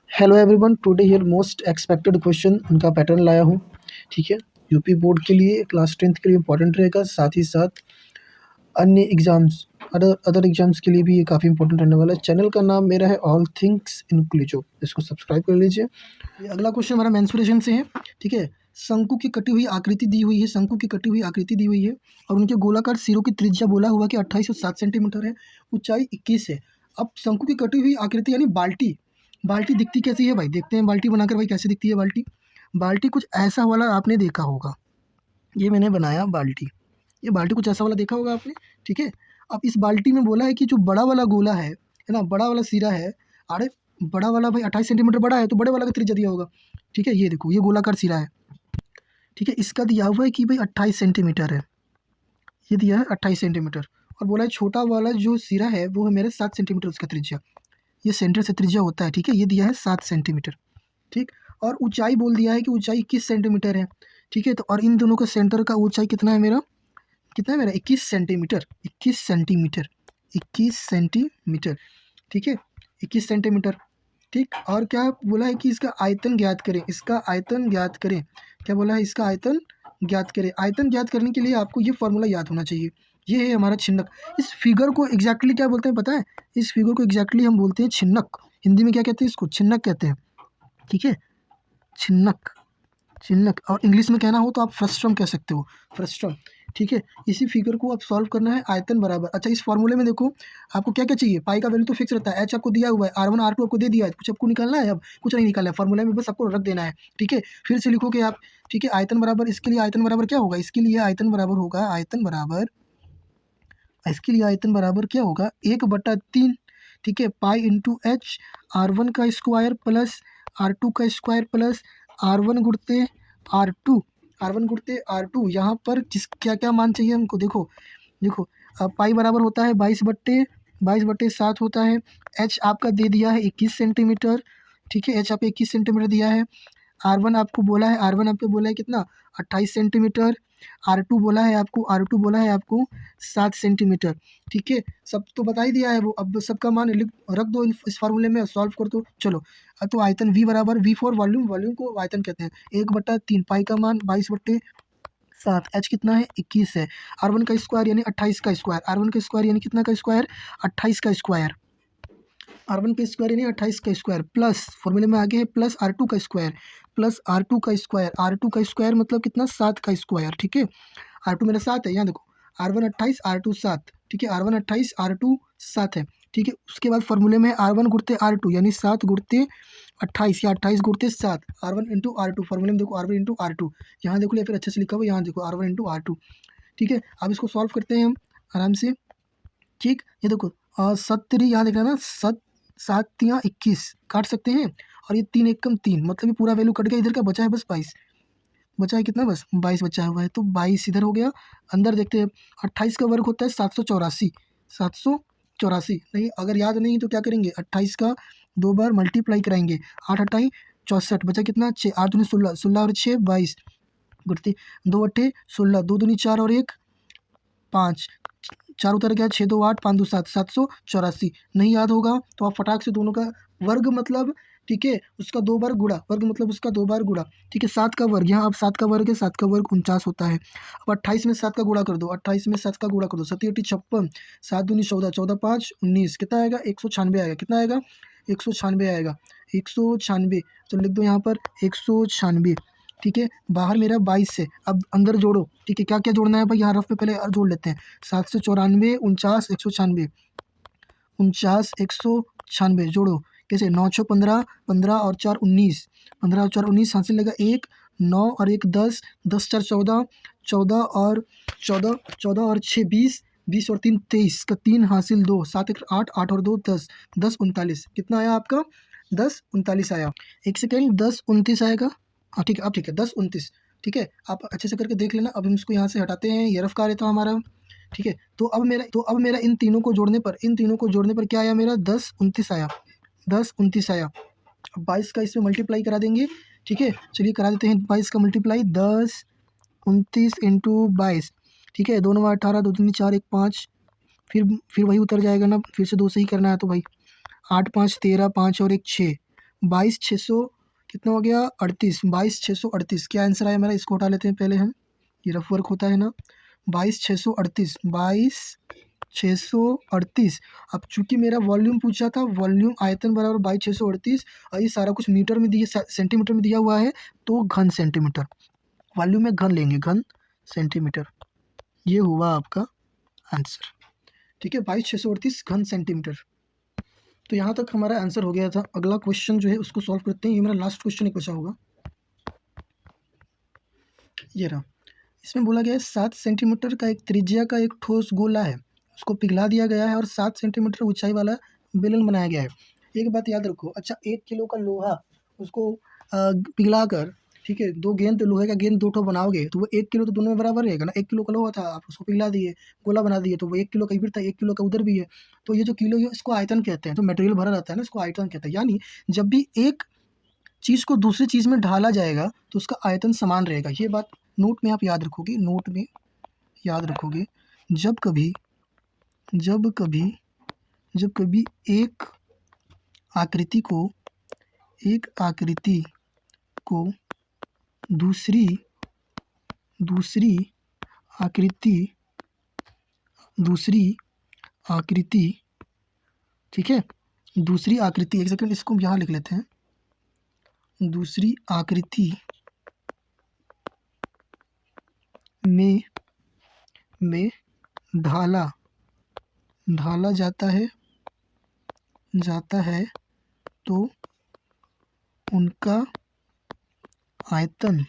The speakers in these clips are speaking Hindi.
Hello everyone, today here most expected question उनका पैटर्न लाया हूँ। ठीक है, यूपी बोर्ड के लिए, क्लास 10th के लिए इंपॉर्टेंट रहेगा, साथ ही साथ अन्य एग्जाम्स, अदर एग्जाम्स के लिए भी ये काफ़ी इंपॉर्टेंट रहने वाला है। चैनल का नाम मेरा है ऑल थिंग्स इंक्लूसिव, इसको सब्सक्राइब कर लीजिए। ये अगला क्वेश्चन हमारा मेंसुरेशन से है। ठीक है, शंकु की कटी हुई आकृति दी हुई है, शंकु की कटी हुई आकृति दी हुई है और उनके गोलाकार सिरों की त्रिज्या बोला हुआ कि 28 और 7 सेंटीमीटर है, ऊंचाई 21 है। अब शंकु की कटी हुई आकृति यानी बाल्टी, बाल्टी दिखती कैसी है भाई? देखते हैं बाल्टी बनाकर भाई कैसे दिखती है बाल्टी। बाल्टी कुछ ऐसा वाला आपने देखा होगा, ये मैंने बनाया बाल्टी, ये बाल्टी कुछ ऐसा वाला देखा होगा आपने। ठीक है, अब इस बाल्टी में बोला है कि जो बड़ा वाला गोला है ना, बड़ा वाला सिरा है। अरे बड़ा वाला भाई 28 सेंटीमीटर बड़ा है तो बड़े वाला का त्रिज्या दिया होगा। ठीक है, ये देखो ये गोलाकार सिरा है। ठीक है, इसका दिया हुआ है कि भाई 28 सेंटीमीटर है, ये दिया है 28 सेंटीमीटर। और बोला है छोटा वाला जो सिरा है वो है मेरे 7 सेंटीमीटर उसका त्रिज्या, ये सेंटर से त्रिज्या होता है। ठीक है, ये दिया है 7 सेंटीमीटर। ठीक, और ऊंचाई बोल दिया है कि ऊंचाई 21 सेंटीमीटर है। ठीक है, तो और इन दोनों का सेंटर का ऊंचाई कितना है मेरा, कितना है मेरा 21 सेंटीमीटर, 21 सेंटीमीटर, 21 सेंटीमीटर। ठीक है, 21 सेंटीमीटर। ठीक, और क्या बोला है कि इसका आयतन ज्ञात करें, इसका आयतन ज्ञात करें। क्या बोला है? इसका आयतन ज्ञात करें। आयतन ज्ञात करने के लिए आपको ये फॉर्मूला याद होना चाहिए, ये है हमारा छिन्नक। इस फिगर को एग्जैक्टली क्या बोलते हैं पता है? इस फिगर को एग्जैक्टली हम बोलते हैं छिन्नक। हिंदी में क्या कहते हैं इसको? छिन्नक कहते हैं। ठीक है, छिन्नक, छिन्नक। और इंग्लिश में कहना हो तो आप फ्रस्ट्रम कह सकते हो, फ्रस्ट्रम। ठीक है, इसी फिगर को आप सॉल्व करना है, आयतन बराबर। अच्छा, इस फॉर्मूले में देखो आपको क्या क्या चाहिए। पाई का वैल्यू तो फिक्स रहता है, एच आपको दिया हुआ है, R1 R2 आपको दे दिया है, कुछ आपको निकालना है? अब कुछ नहीं निकालना है, फॉर्मूले में बस आपको रख देना है। ठीक है, फिर से लिखोगे आप। ठीक है, आयतन बराबर, इसके लिए आयतन बराबर क्या होगा? इसके लिए आयतन बराबर होगा, आयतन बराबर, इसके लिए आयतन बराबर क्या होगा? 1/3। ठीक है, पाई इंटू एच, R1 का स्क्वायर प्लस R2 का square plus R1 गुणते R2, R1 गुणते R2। यहाँ पर जिस क्या क्या मान चाहिए हमको, देखो देखो, पाई बराबर होता है 22/7 होता है। एच आपका दे दिया है 21 सेंटीमीटर। ठीक है, एच आपको 21 सेंटीमीटर दिया है। आर वन आपको बोला है कितना? 28 सेंटीमीटर। आर टू बोला है आपको 7 सेंटीमीटर। ठीक है, सब तो बता ही दिया है वो, अब सबका मान लिख रख दो इस फार्मूले में, सॉल्व कर दो। चलो, तो आयतन V बराबर V फॉर वॉल्यूम, वॉल्यूम को आयतन कहते हैं, 1/3। पाई का मान 22/7, एच कितना है? 21 है। R1 का स्क्वायर यानी 28 का स्क्वायर, R1 का स्क्वायर यानी कितना का स्क्वायर? 28 का स्क्वायर। R1 का स्क्वायर यानी 28 का स्क्वायर प्लस, फॉर्मूले में आगे है प्लस R2 का स्क्वायर, प्लस R2 का स्क्वायर। R2 का स्क्वायर मतलब कितना? 7 का स्क्वायर। ठीक है, R2 मेरा 7 है, यहाँ देखो, R1 28, R2 7। ठीक है, R1 28, R2 7 है। ठीक है, उसके बाद फॉर्मूले में R1 गुणते R2 यानी 7 गुणते 28 या 28 गुणते 7, R1 इंटू R2। फॉर्मूले में देखो R1 इंटू R2, यहाँ देखो, या फिर अच्छे से लिखा हुआ यहाँ देखो R1 इंटू R2। ठीक है, अब इसको सॉल्व करते हैं हम आराम से। ठीक, ये देखो, 7 यहाँ देख रहे हैं ना, 7 7 या 21 काट सकते हैं, और ये 3 एकम 3, मतलब ये पूरा वैल्यू कट गया, इधर का बचा है बस 22, बचा है कितना? बस 22 बचा हुआ है, तो 22 इधर हो गया। अंदर देखते हैं, 28 का वर्ग होता है 784, 784। नहीं, अगर याद नहीं तो क्या करेंगे, 28 का 2 बार मल्टीप्लाई कराएंगे, 8 × 8 = 64, बचा कितना? 6, 8 दूनी 16, 16 और 6 22, गुणती 2 8 16, 2 दूनी 4 और 1 5, 4 उतर गया, 6 2 8 5 2 7, 784। नहीं याद होगा तो आप फटाक से दोनों का वर्ग मतलब, ठीक है, उसका 2 बार गुणा, वर्ग मतलब उसका 2 बार गुणा। ठीक है, 7 का वर्ग, यहाँ अब 7 का वर्ग है, 7 का वर्ग 49 होता है। अब 28 में 7 का गुणा कर दो, 28 में 7 का गुणा कर दो, 7 8 56, 7 दूनी 14, 14 5 19, कितना आएगा? 196 आएगा। कितना आएगा? 196 आएगा, 196। तो लिख दो यहाँ पर 196। ठीक है, बाहर मेरा 22 है, अब अंदर जोड़ो। ठीक है, क्या क्या जोड़ना है भाई, यहाँ रफ पे पहले जोड़ लेते हैं। 794, 49, 196, 49 196 जोड़ो, कैसे? 9 6 15, 15 और 4 19, 15 और 4 19, हासिल लगा 1, 9 और 1 10, 10 4 14, 14 और 14, 14 और 6 20, 20 और 3 23 का 3 हासिल 2, 7 1 8, 8 और 2 10, 10 39। कितना आया आपका? 10 39 आया। एक सेकेंड, 10 29 आएगा। हाँ ठीक है, अब ठीक है, 10 29। ठीक है, आप अच्छे से करके देख लेना। अब हम इसको यहाँ से हटाते हैं, ये रफ कार्य था हमारा। ठीक है, तो अब मेरा इन तीनों को जोड़ने पर क्या आया मेरा? 10 29 आया, 10 29 आया। अब 22 का इसमें मल्टीप्लाई करा देंगे। ठीक है, चलिए करा देते हैं 22 का मल्टीप्लाई, 10 29 इंटू 22। ठीक है, 2 9 18, 2 3 4 1 5, फिर वही उतर जाएगा ना, फिर से 2 से ही करना है तो भाई, 8 5 13, 5 और 1 6, 22,600 कितना हो गया 38, 22,638 क्या आंसर आया मेरा, इसको उठा लेते हैं पहले हम, ये रफ वर्क होता है ना, 22,638, 22,638। अब चूंकि मेरा वॉल्यूम पूछा था, वॉल्यूम आयतन बराबर 22,638 और ये सारा कुछ मीटर में दिए सेंटीमीटर में दिया हुआ है, तो घन सेंटीमीटर, वॉल्यूम में घन लेंगे, घन सेंटीमीटर, ये हुआ आपका आंसर। ठीक है, 22,638 घन सेंटीमीटर। तो यहाँ तक हमारा आंसर हो गया था। अगला क्वेश्चन जो है उसको सॉल्व करते हैं, ये मेरा लास्ट क्वेश्चन एक बचा होगा, ये रहा। इसमें बोला गया है 7 सेंटीमीटर का एक त्रिज्या का एक ठोस गोला है, उसको पिघला दिया गया है और 7 सेंटीमीटर ऊंचाई वाला बेलन बनाया गया है। एक बात याद रखो, अच्छा 1 किलो का लोहा उसको पिघला कर, ठीक है, 2 गेंद, लोहे का गेंद 2 ठो बनाओगे तो वो 1 किलो तो दोनों में बराबर रहेगा ना। 1 किलो का लोहा था, आप उसको पिघला दिए, गोला बना दिए, तो वो 1 किलो का इधर था, 1 किलो का उधर भी है, तो ये जो किलो है इसको आयतन कहते हैं। तो मटेरियल भरा रहता है ना, इसको आयतन कहते हैं। यानी जब भी एक चीज़ को दूसरी चीज़ में ढाला जाएगा तो उसका आयतन समान रहेगा। ये बात नोट में आप याद रखोगे, नोट में याद रखोगे। जब कभी जब कभी जब कभी एक आकृति को दूसरी आकृति, ठीक है, दूसरी आकृति, एक सेकंड इसको यहाँ लिख लेते हैं, दूसरी आकृति में ढाला जाता है तो उनका आयतन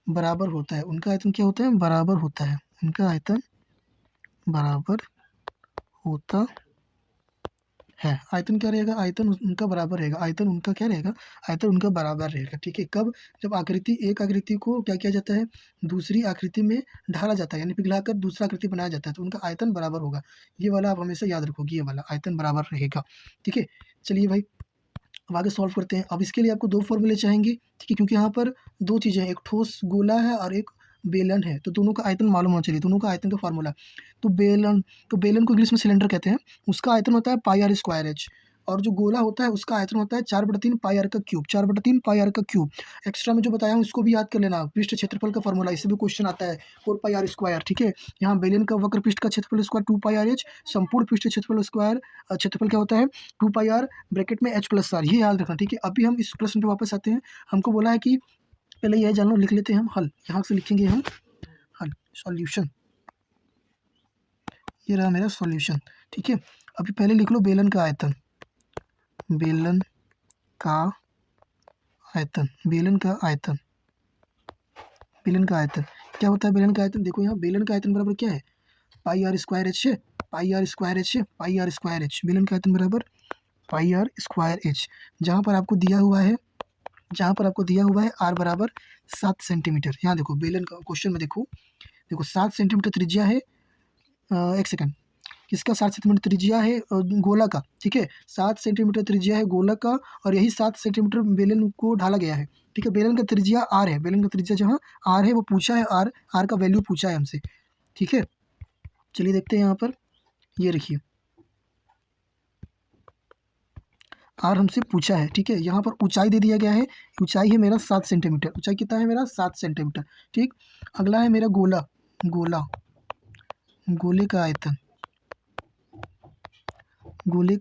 बराबर होता है। उनका आयतन क्या होता है, बराबर होता है। उनका आयतन बराबर होता है। आयतन क्या रहेगा, आयतन उनका बराबर रहेगा। आयतन उनका क्या रहेगा, आयतन उनका बराबर रहेगा। ठीक है, कब, जब एक आकृति को क्या किया जाता है, दूसरी आकृति में ढाला जाता है, यानी पिघलाकर दूसरा आकृति बनाया जाता है, तो उनका आयतन बराबर होगा। ये वाला आप हमेशा याद रखोगे, ये वाला आयतन बराबर रहेगा। ठीक है, चलिए भाई अब आगे सॉल्व करते हैं। अब इसके लिए आपको 2 फॉर्मूले चाहेंगे, ठीक है, क्योंकि यहाँ पर 2 चीज़ें हैं, एक ठोस गोला है और एक बेलन है, तो दोनों का आयतन मालूम होना चाहिए, दोनों का आयतन का फार्मूला। तो बेलन को इंग्लिश में सिलेंडर कहते हैं, उसका आयतन होता है पाई आर स्क्वायर एच, और जो गोला होता है उसका आयतन होता है 4/3 पाई आर का क्यूब, 4/3 पाई आर का क्यूब। एक्स्ट्रा में जो बताया हूँ इसको भी याद कर लेना, पृष्ठ क्षेत्रफल का फार्मूला, इससे भी क्वेश्चन आता है, 4 पाई आर स्क्वायर। ठीक है, यहाँ बेलन का वक्र पृष्ठ का क्षेत्रफल स्क्वायर 2 पाई आर एच, संपूर्ण पृष्ठ क्षेत्रफल स्क्वायर, क्षेत्रफल क्या होता है 2 पाई आर ब्रैकेट में एच प्लस आर, ये याद रखना। ठीक है, अभी हम इस प्रश्न पे वापस आते हैं। हमको बोला है कि पहले यह जान लो, लिख लेते हैं हम हल, यहाँ से लिखेंगे हम हल, सॉल्यूशन, ये रहा मेरा सॉल्यूशन। ठीक है, अभी पहले लिख लो बेलन का आयतन, बेलन का आयतन क्या होता है, बेलन का आयतन देखो, यहाँ बेलन का आयतन बराबर क्या है, पाई आर स्क्वायर एच है, पाई आर स्क्वायर एच है, पाई आर स्क्वायर एच, बेलन का आयतन बराबर पाई आर स्क्वायर एच। जहाँ पर आपको दिया हुआ है आर बराबर 7 सेंटीमीटर। यहाँ देखो बेलन का क्वेश्चन में देखो 7 सेंटीमीटर त्रिज्या है, एक सेकंड, किसका 7 सेंटीमीटर त्रिज्या है, गोला का। ठीक है, 7 सेंटीमीटर त्रिज्या है गोला का, और यही 7 सेंटीमीटर बेलन को ढाला गया है। ठीक है, बेलन का त्रिज्या आर है, बेलन का त्रिज्या जहाँ आर है वो पूछा है, आर का वैल्यू पूछा है हमसे। ठीक है, चलिए देखते हैं यहाँ पर, ये रखिए आर हमसे पूछा है। ठीक है, यहाँ पर ऊंचाई दे दिया गया है, ऊंचाई है मेरा 7 सेंटीमीटर, ऊंचाई कितना है मेरा 7 सेंटीमीटर। ठीक, अगला है मेरा गोले का आयतन, गोले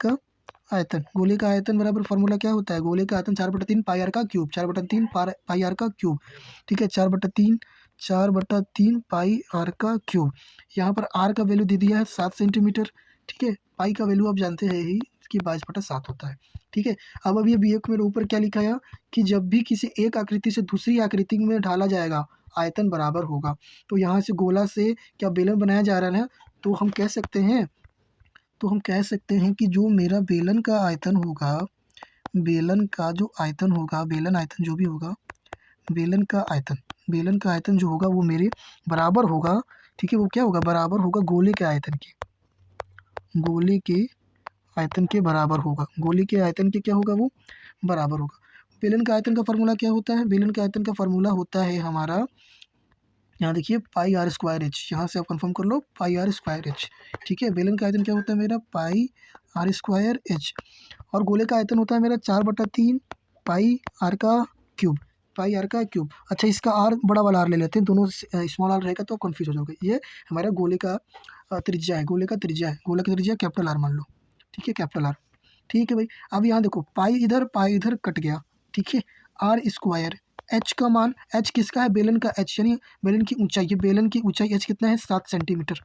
का आयतन बराबर फार्मूला क्या होता है, गोले का आयतन 4/3 पाई आर का क्यूब, 4/3 पाई आर का क्यूब। ठीक है, 4/3 पाई आर का क्यूब। यहाँ पर आर का वैल्यू दे दिया है 7 सेंटीमीटर। ठीक है, पाई का वैल्यू आप जानते हैं ही कि 22/7 होता है। ठीक है, अब अभी एक मेरे ऊपर क्या लिखा है कि जब भी किसी एक आकृति से दूसरी आकृति में ढाला जाएगा आयतन बराबर होगा। तो यहाँ से गोला से क्या बेलन बनाया जा रहा है ना, तो हम कह सकते हैं कि जो मेरा बेलन का आयतन होगा, बेलन आयतन जो भी होगा, बेलन का आयतन जो होगा वो मेरे बराबर होगा। ठीक है, वो क्या होगा, बराबर होगा गोले के आयतन के बराबर होगा। गोले के आयतन के क्या होगा, वो बराबर होगा। बेलन का आयतन का फार्मूला क्या होता है, बेलन के आयतन का फार्मूला होता है हमारा यहाँ देखिए पाई आर स्क्वायर एच, यहाँ से आप कंफर्म कर लो पाई आर स्क्वायर एच। ठीक है, बेलन का आयतन क्या होता है मेरा पाई आर स्क्वायर एच, और गोले का आयतन होता है मेरा 4/3 पाई आर का क्यूब, पाई आर का क्यूब। अच्छा, इसका आर बड़ा वाला आर ले लेते हैं, दोनों स्मॉल आर रहेगा तो कन्फ्यूज हो जाओगे। ये हमारा गोले का त्रिज्या है, गोले का त्रिज्या है, गोले का त्रिज्या कैपिटल आर मान लो। ठीक है, कैपिटल आर। ठीक है भाई, अब यहाँ देखो पाई इधर कट गया। ठीक है, आर स्क्वायर एच का मान, एच किसका है बेलन का एच, यानी बेलन की ऊंचाई, ये बेलन की ऊंचाई एच कितना है 7 सेंटीमीटर,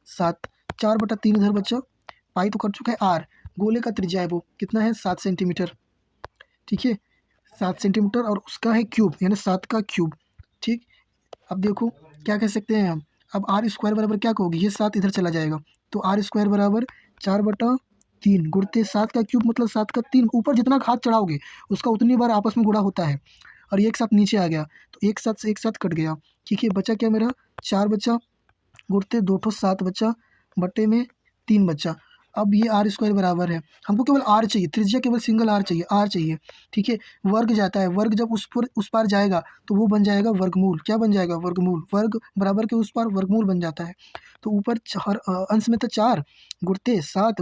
7, 4/3 इधर बच्चा, पाई तो कट चुका है, आर गोले का त्रिज्या है वो कितना है 7 सेंटीमीटर। ठीक है, 7 सेंटीमीटर, और उसका है क्यूब यानी 7 का क्यूब। ठीक, अब देखो क्या कह सकते हैं हम, अब आर स्क्वायर बराबर क्या कहोगे, ये 7 इधर चला जाएगा तो आर स्क्वायर बराबर 4/3 गुणते 7 का क्यूब मतलब 7 का 3, ऊपर जितना हाथ चढ़ाओगे उसका उतनी बार आपस में गुणा होता है, और ये एक साथ नीचे आ गया तो एक साथ से एक साथ कट गया। ठीक है, बचा क्या मेरा 4 बचा, गुणते 2 ठो 7 बचा, बटे में 3 बचा। अब ये आर स्क्वायर बराबर है, हमको केवल आर चाहिए, त्रिज्या केवल सिंगल आर चाहिए, आर चाहिए। ठीक है, वर्ग जाता है, वर्ग जब उस पार जाएगा तो वो बन जाएगा वर्गमूल, क्या बन जाएगा वर्गमूल, वर्ग बराबर के उस पार वर्गमूल बन जाता है। तो ऊपर हर अंश में था 4 गुणते 7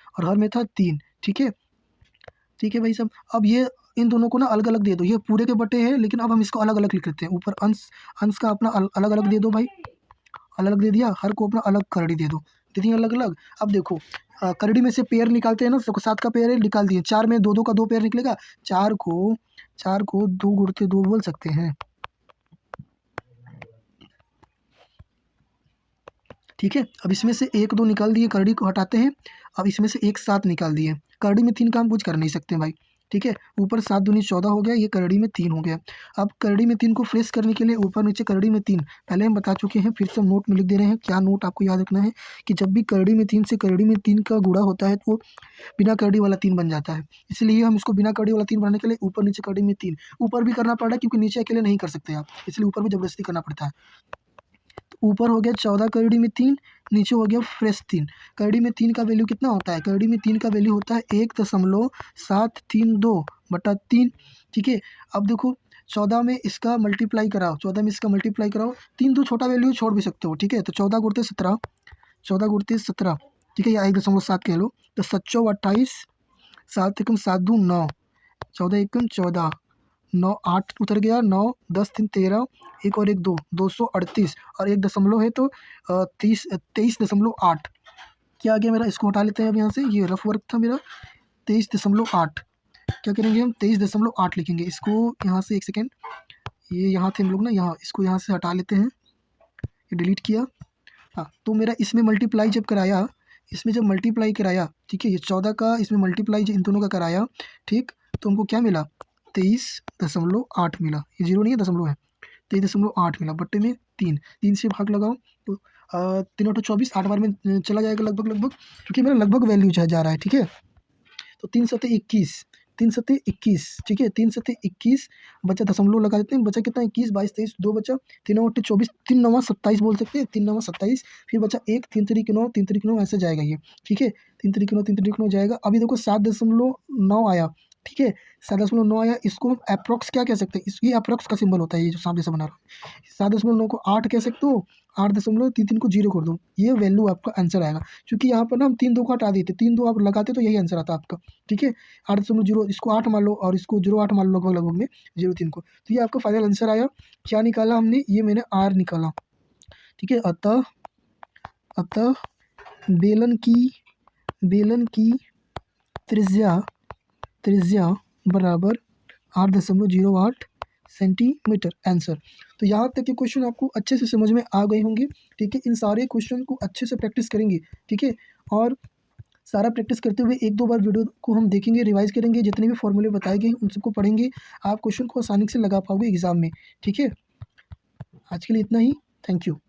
और हर में था 3। ठीक है, ठीक है भाई साहब, अब ये इन दोनों को ना अलग अलग दे दो, ये पूरे के बटे हैं लेकिन अब हम इसको अलग अलग लिख लेते हैं। ऊपर अंश का अपना अलग अलग दे दो भाई, अलग दे दिया, हर को अपना अलग करड़ी दे दो, दे दी अलग अलग। अब देखो करड़ी में से पेयर निकालते हैं ना, 7 का पेयर है निकाल दिए, 4 में 2 2 का 2 पेयर निकलेगा, 4 को 2 गुणते 2 बोल सकते हैं। ठीक है, अब इसमें से 1 2 निकाल दिए, करड़ी को हटाते हैं, अब इसमें से 1 7 निकाल दिए, करड़ी में 3 काम कुछ कर नहीं सकते भाई। ठीक है, ऊपर 7 दूनी 14 हो गया, ये करड़ी में 3 हो गया। अब करड़ी में 3 को फ्रेश करने के लिए ऊपर नीचे करड़ी में 3 पहले हम बता चुके हैं, फिर से हम नोट में लिख दे रहे हैं। क्या नोट आपको याद रखना है कि जब भी करड़ी में 3 से करड़ी में 3 का गुणा होता है तो बिना करड़ी वाला 3 बन जाता है, इसलिए हम इसको बिना करड़ी वाला 3 बनाने के लिए ऊपर नीचे करड़ी में 3, ऊपर भी करना पड़ रहा है क्योंकि नीचे अकेले नहीं कर सकते आप, इसलिए ऊपर भी जबरदस्ती करना पड़ता है। ऊपर हो गया 14 करड़ी में 3, नीचे हो गया फ्रेश 3। करड़ी में 3 का वैल्यू कितना होता है, करड़ी में 3 का वैल्यू होता है 1.732/3। ठीक है, अब देखो 14 में इसका मल्टीप्लाई कराओ, 14 में इसका मल्टीप्लाई कराओ, 3 तो छोटा वैल्यू छोड़ भी सकते हो। ठीक है, तो 14 गुणते 17, 14 गुणते 17, ठीक है, या 1.7 कह लो, तो 7 चौ 28, 7 एकम 7 दूँ 9, 14 एकम 14, 9 8 उतर गया, 9 10 3 13, 1 और 1 2, 238, और 1 दशमलव है तो 23.8। क्या आ गया मेरा, इसको हटा लेते हैं अब यहाँ से, ये रफ वर्क था मेरा 23.8। क्या करेंगे हम 23.8 लिखेंगे, इसको यहाँ से, एक सेकेंड, ये यहाँ थे हम लोग ना, यहाँ इसको यहाँ से हटा लेते हैं, ये डिलीट किया। हाँ, तो मेरा इसमें मल्टीप्लाई जब कराया, इसमें जब मल्टीप्लाई कराया, ठीक है, ये 14 का इसमें मल्टीप्लाई इन दोनों का कराया, ठीक, तो हमको क्या मिला 23.8 मिला, ये 0 नहीं है दशमलव है, 23.8 मिला, बट्टे में 3 से भाग लगाओ तो 3 8 24, 8 बार में चला जाएगा लगभग, क्योंकि मेरा लगभग वैल्यू जा रहा है। ठीक है, तो 3 7 21, 3 7 21, ठीक है, 3 7 21, बचा दशमलव लगा देते हैं, बचा कितना 21 22 23, 2 बचा, 3 8 24, 3 9 27 बोल सकते हैं, 3 9 27, फिर बचा 1, 3 3 9, 3 3 9 ऐसे जाएगा ये। ठीक है, 3 3 9 3 3 9 जाएगा। अभी देखो 7.9 आया, ठीक है, 7.9 आया, इसको हम अप्रॉक्स क्या कह सकते हैं, ये अप्रॉक्स का सिंबल होता है, ये जो सामने से बना रहा हूँ, 7.9 को 8 कह सकते हो, 8.33 को 0 कर दो, ये वैल्यू आपका आंसर आएगा। क्योंकि यहाँ पर ना हम 3 2 को हटा देते, 3 2 आप लगाते तो यही आंसर आता आपका। ठीक है, 8.0, इसको 8 मान लो और इसको 0.8 मान लो, लगभग में 0.3 को, तो ये आपका फाइनल आंसर आया। क्या निकाला हमने, ये मैंने आर निकाला। ठीक है, अतः बेलन की त्रिज्या बराबर 8.08 सेंटीमीटर, आंसर। तो यहाँ तक के क्वेश्चन आपको अच्छे से समझ में आ गए होंगे। ठीक है, इन सारे क्वेश्चन को अच्छे से प्रैक्टिस करेंगे। ठीक है, और सारा प्रैक्टिस करते हुए 1 2 बार वीडियो को हम देखेंगे, रिवाइज करेंगे, जितने भी फॉर्मूले बताए गए उन सबको पढ़ेंगे, आप क्वेश्चन को आसानी से लगा पाओगे एग्जाम में। ठीक है, आज के लिए इतना ही, थैंक यू।